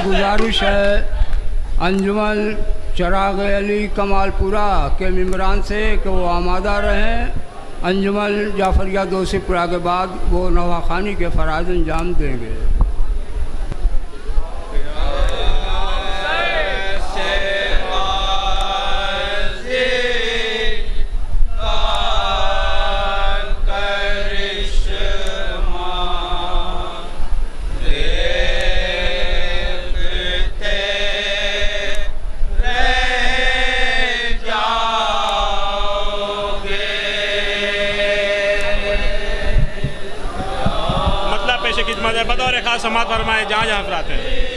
गुजारिश है अंजुमन चिराग अली कमालपुरा के मेम्बरान से कि वो आमादा रहें। अंजुमन जाफरिया दोषीपुरा के बाद वो नवाखानी के फ़राइज़ अंजाम देंगे। बतौर खास समात फरमाए जहाँ जहाँ फराते हैं।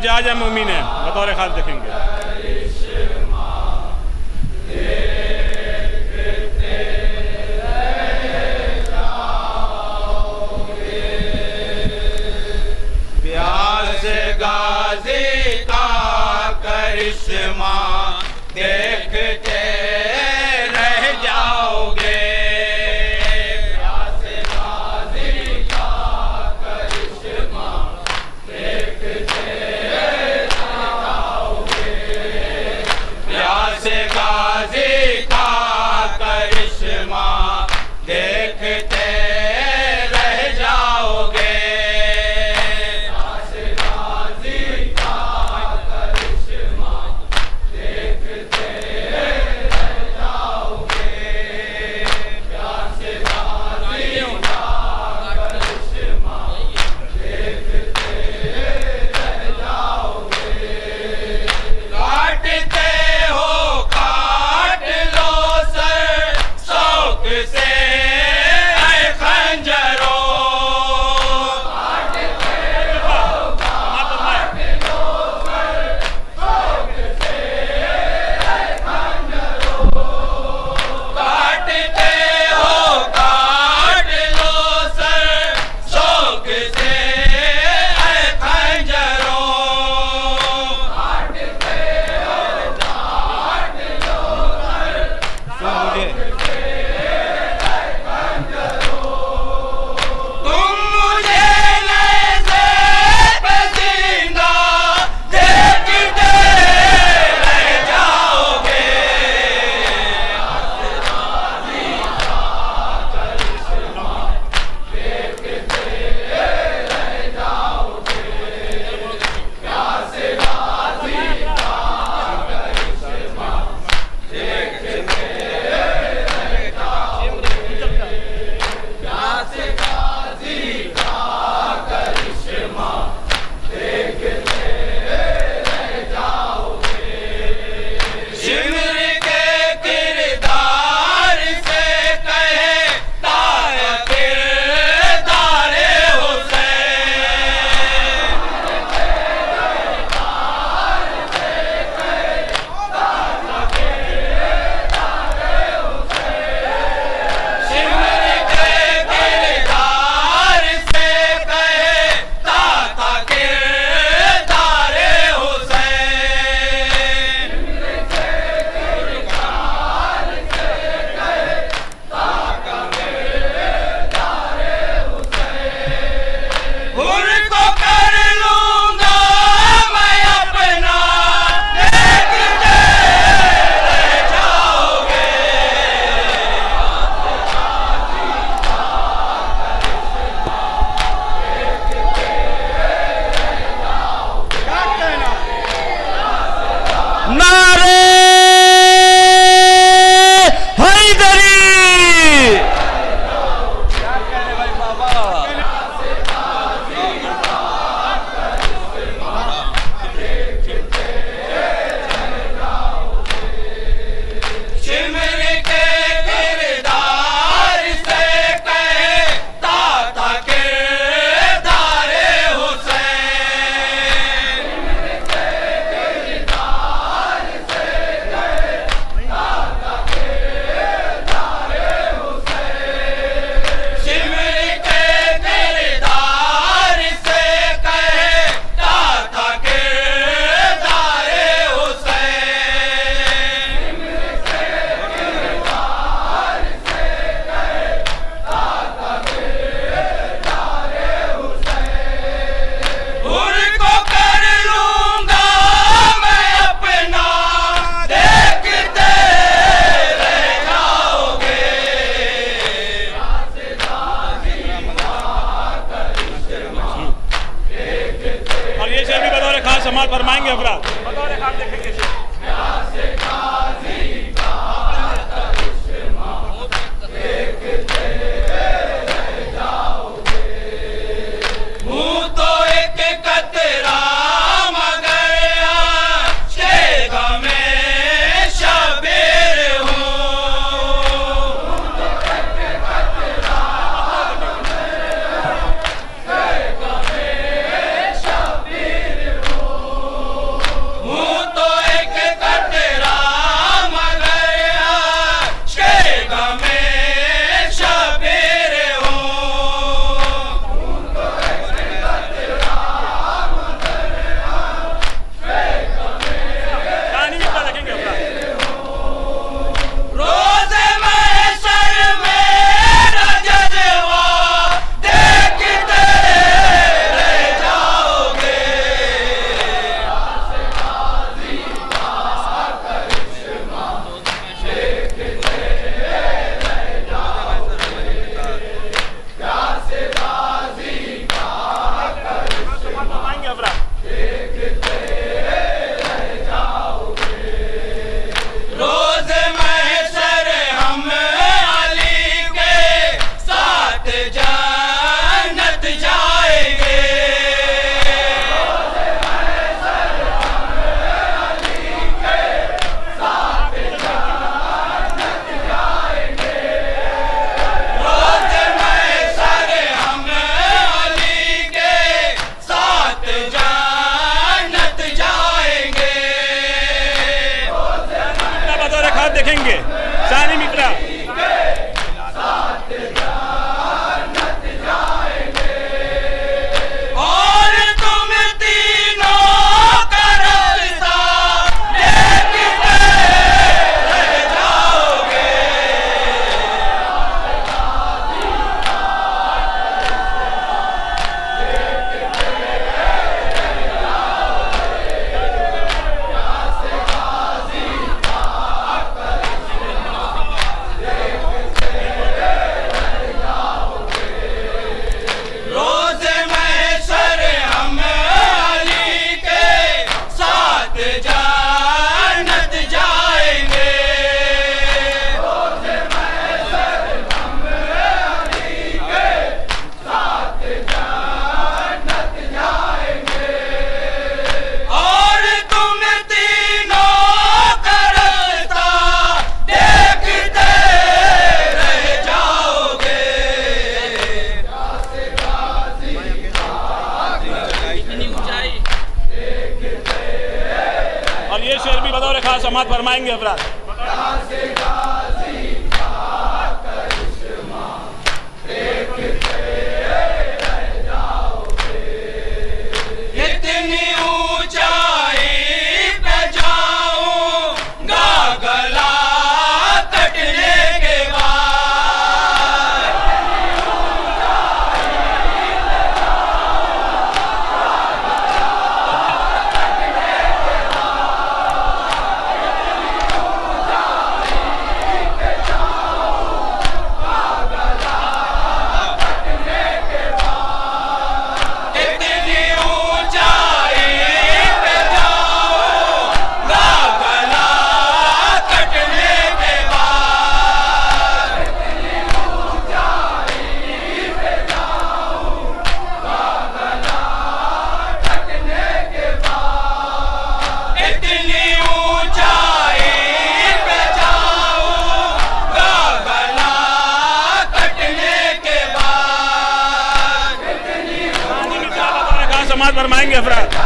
आज हम उम्मीद है बतौर खास देखेंगे। प्यास गाजी का करिश्मा देखते रह जाओगे। समाप्त फरमाएंगे अफराद। बतौर खास देखेंगे देखेंगे सानी मित्रा। ये शेर भी बतौर खास समाप्त फरमाएंगे अफराद। समाप्त फरमाएंगे अफराद।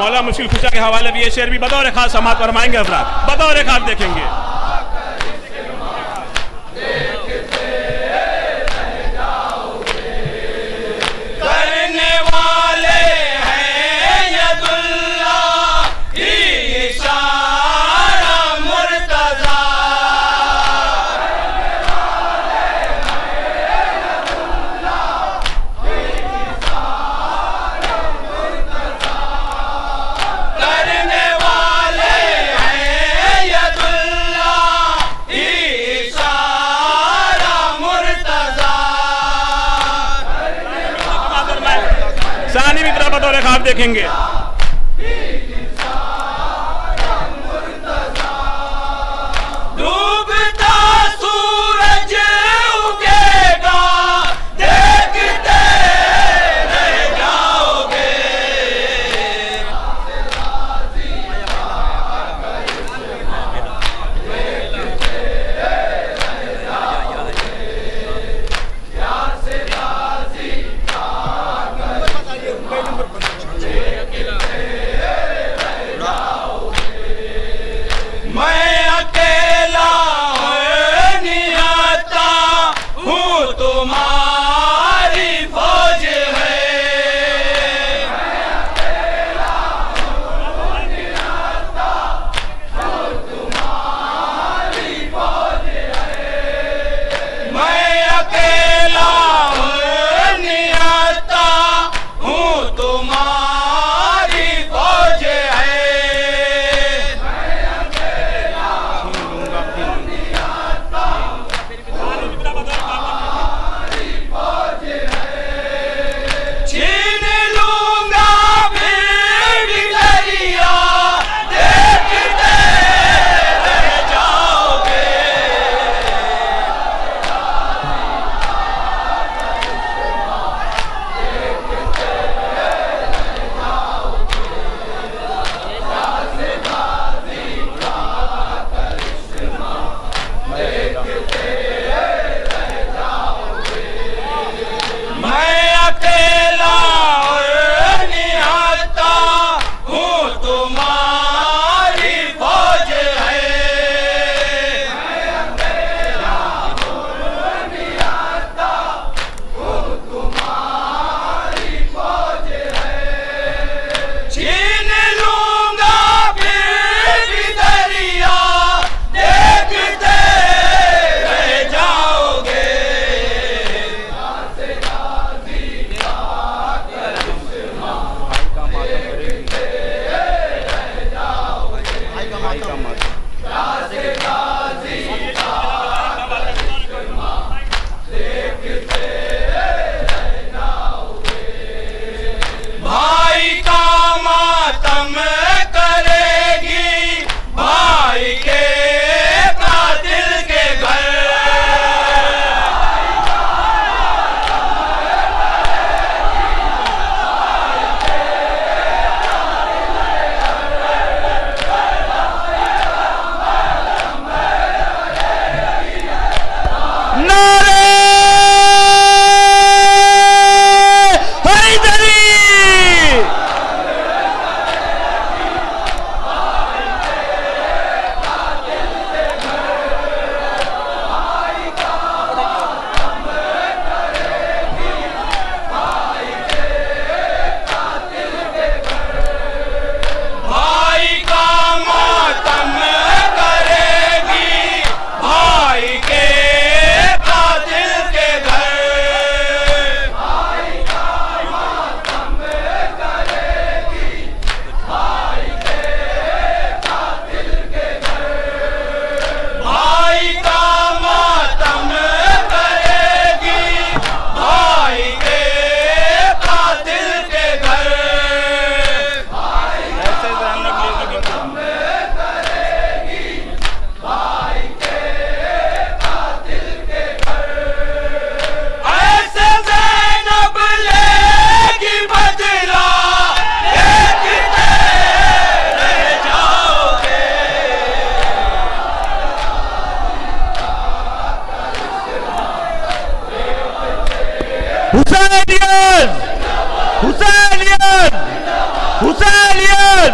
मौला मुश्किल खुशा के हवाले भी ये शेर भी बतौर खास समात फरमाएंगे अफराद, बतौर खास देखेंगे। करने वाले हैं यदुल्ला ही इशारा मुर्तजा। करने वाले हैं यदुल्ला ही इशारा मुर्तजा। सानी भी तरह बतौर खास देखेंगे। डूबता सूरज उगेगा, देखते रह जाओगे। मैं अकेला नहीं आता हूँ, तुम्हारी फौज है। मैं अकेला नहीं आता हूँ, तुम्हारी फौज है। छीन लूंगा फिर भी दरिया, देखते रह जाओगे। मैं अकेला नहीं आता हूँ, तुम्हारी फौज है। छीन लूंगा फिर भी दरिया, देखते रह जाओगे। भाई का मातम करेगी, भाई के कातिल के घर। नारे हैदरी। भाई का मातम करेगी, भाई के कातिल के घर। भाई का मातम करेगी, भाई के कातिल के घर। भाई का मातम करेगी, भाई के कातिल के घर। ऐसे ज़ैनब लेगी बदला, देखते रह जाओगे। हुसैनियत हुसैनियत हुसैनियत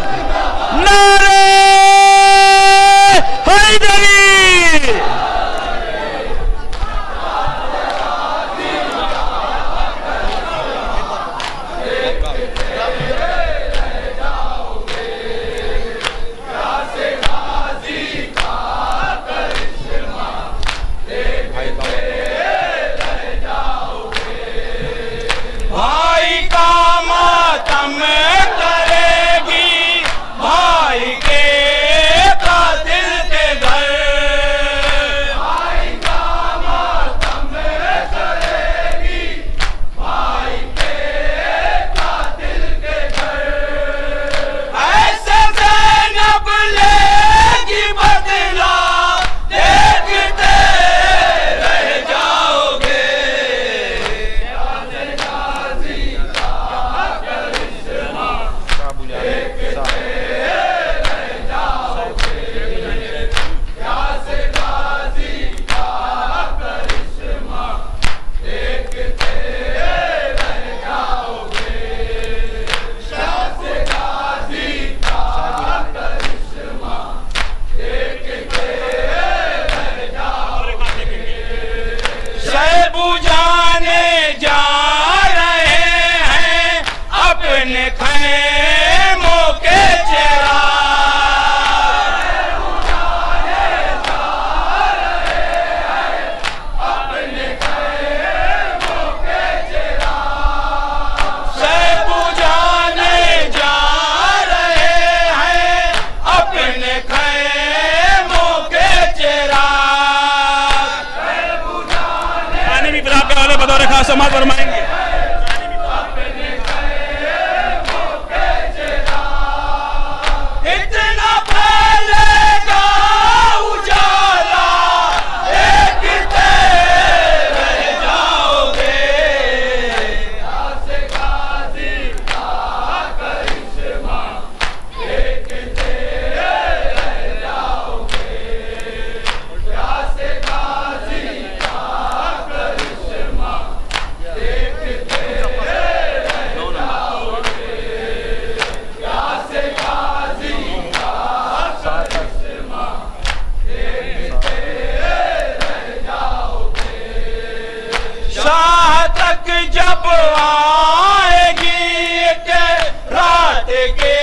अपने खैमों के चिराग बतौर खास समाज फरमाएंगे। इतना फैलेगा उजाला, देखते रह जाओगे। गाज़ी का करिश्मा देखते रह जाओगे। गाज़ी का करिश्मा देखते शाह तक जब आएगी एक रात के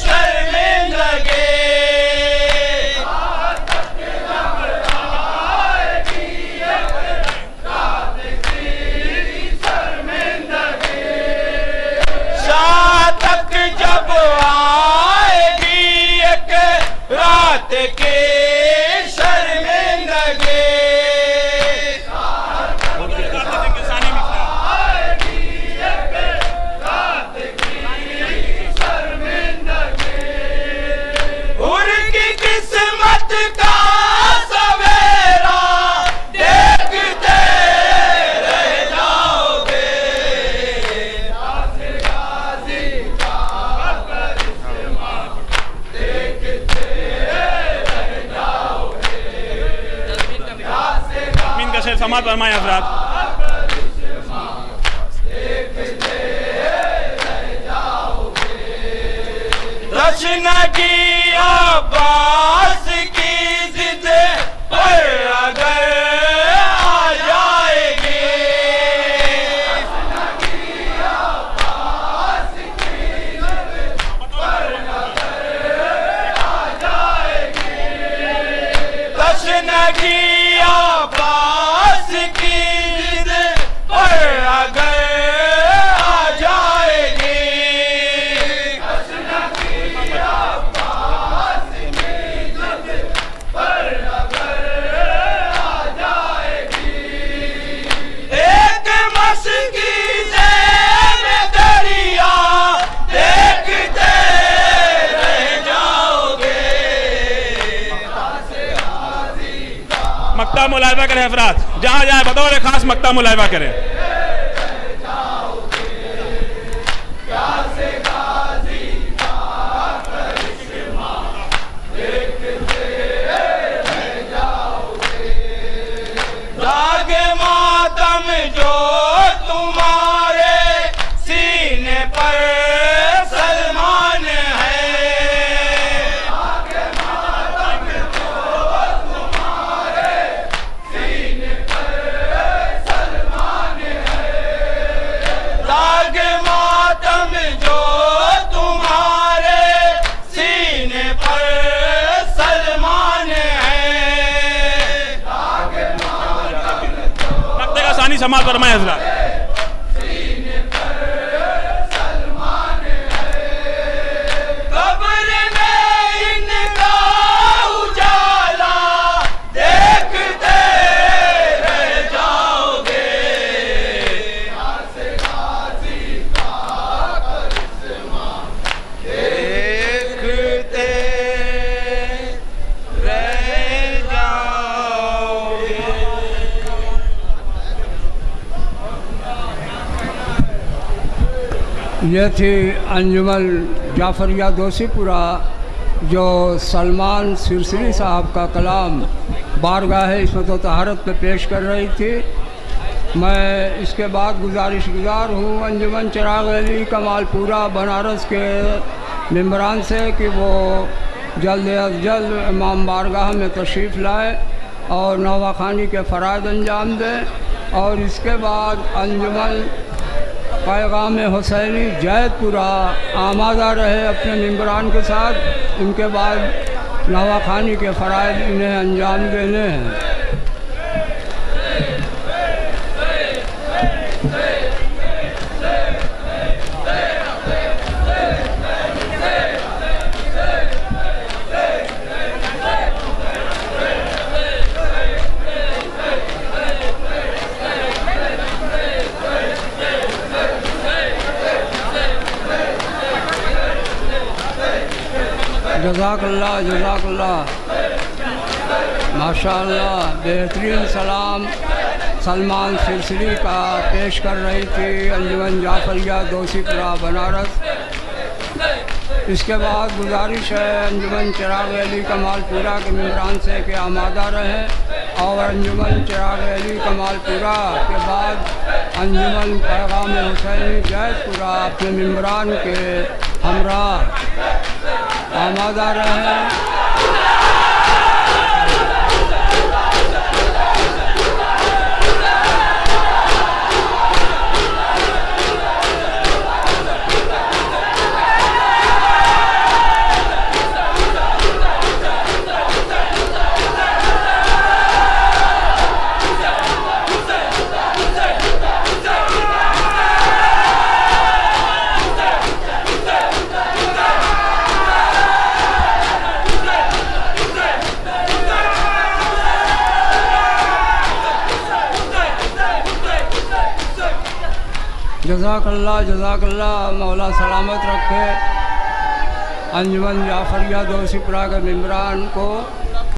शर्मिंदगी, शाह तक जब आएगी एक रात की शर्मिंदगी, शाह तक जब आएगी एक रात की शर्मिंदगी। उनकी किस्मत का सवेरा देखते रह जाओगे। गाज़ी का करिश्मा देखते रह जाओगे। मीन का शेर समाज फरमाए हजरात। तशनगी अब्बास की जिद पर अगर आ जाएगी, तशनगी अब्बास की जिद पर अगर आ जाएगी, तशनगी अब्बास की जिद पर अगर आ जाएगी। एक मस्कीज़े में दरिया देखते रह जाओगे। मक्ता मुलाहिबा करें हजरात, जहां जाए बतौर खास मक्ता मुलाहिबा करें। दाग मातम जो तुम्हारे सीने पर सलमान है, दाग मातम जो तुम्हारे सीने पर सलमान है, दाग मातम जो तुम्हारे सीने पर सलमान है। मक्ते का सानी समाज फरमाए हजरात। कब्र में इनका उजाला देखते रह जाओगे। गाज़ी का करिश्मा देखते रह जाओगे। ये थी अंजुमन जाफरिया दोषीपुरा जो सलमान सिरसिरी साहब का कलाम बारगाह इस्मत व तहारत पे पेश कर रही थी। मैं इसके बाद गुजारिशगुजार हूँ अंजुमन चिराग अली कमालपुरा बनारस के मेम्बरान से कि वो जल्द अज जल्द इमाम बारगाह में तशरीफ़ लाए और नवाखानी के फ़राइज़ अंजाम दें। और इसके बाद अंजुमन पैगाम हुसैनी जैतपुरा आमादा रहे अपने मेम्बरान के साथ। उनके बाद नवाखानी के फ़राइज़ इन्हें अंजाम देने हैं। जज़ाकल्लाह जज़ाकल्लाह, माशाअल्लाह। बेहतरीन सलाम सलमान सिलसिली का पेश कर रही थी अंजुमन जाफरिया दोषीपुरा बनारस। इसके बाद गुजारिश है अंजुमन चिराग अली कमालपुरा के मेम्बरान से कि आमादा रहें और अंजुमन चिराग अली कमालपुरा के बाद अंजुमन पैगाम हुसैनी जैतपुरा अपने मेम्बरान के हमरा आमादा रहें। जज़ाकल्लाह जज़ाकल्लाह, मौला सलामत रखे अंजुमन जाफरिया दोषीपुरा के मेम्बरान को।